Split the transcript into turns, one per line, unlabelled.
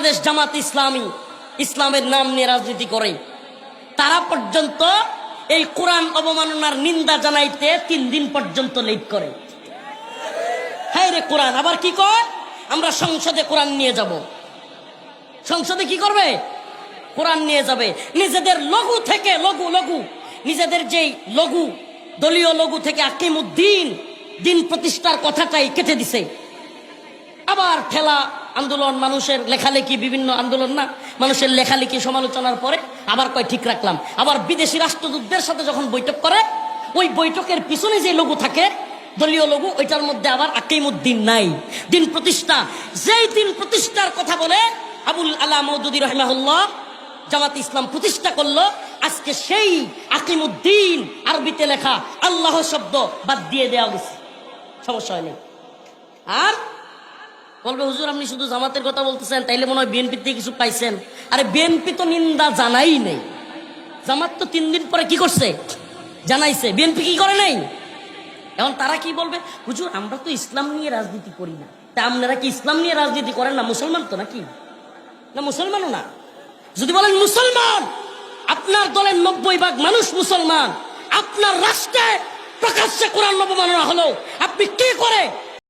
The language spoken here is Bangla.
বাংলাদেশ জামাত ইসলামী ইসলামের নাম নিয়ে রাজনীতি করে, তারা পর্যন্ত এই কোরআন অবমাননার নিন্দা জানাইতে 3 দিন পর্যন্ত লেট করে। হ্যাঁ রে কোরআন আবার কি কয়, আমরা সংসদে কোরআন নিয়ে যাব। সংসদে কি করবে? কোরআন নিয়ে যাবে। নিজেদের লঘু থেকে লঘু নিজেদের যেই লঘু দলীয় লঘু থেকে আকিমুদ্দিন দিন প্রতিষ্ঠার কথাটাই কেটে দিছে। আবার ঠেলা আন্দোলন, মানুষের লেখালেখি, বিভিন্ন আন্দোলন না, মানুষের লেখালেখি সমালোচনার পরে আবার কয় ঠিক রাখলাম। আবার বিদেশি রাষ্ট্রদূতদের সাথে যখন বৈঠক করে, ওই বৈঠকের পিছনে যে লঘু থাকে দলীয় লঘু, ওইটার মধ্যে আবার আকিমুদ্দিন নাই, দিন প্রতিষ্ঠা। যেই দিন প্রতিষ্ঠার কথা বলে আবুল আলা মওদুদী রাহিমাহুল্লাহ জামাত ইসলাম প্রতিষ্ঠা করলো, আজকে সেই আকিমুদ্দিন আরবিতে লেখা আল্লাহ শব্দ বাদ দিয়ে দেওয়া গেছে, সমস্যা হয়নি। আর বলবে হুজুর আপনি শুধু জামাতের কথা বলতেছেন, তাইলে মনে হয় বিএনপির থেকে কিছু পাইছেন। আরে বিএনপি তো নিন্দা জানাই নেই, জামাত তো 3 দিন পরে কি করছে জানাইছে, বিএনপি কি করে নাই। এখন তারা কি বলবে, হুজুর আমরা তো ইসলাম নিয়ে রাজনীতি করি না, তা আপনারা কি ইসলাম নিয়ে রাজনীতি করেন না? মুসলমান তো নাকি? না মুসলমানও না। যদি বলেন মুসলমান, আপনার দলের 90% মানুষ মুসলমান, আপনার রাষ্ট্রে প্রকাশ্যে কোরআন অবমাননা হলো, আপনি কি করে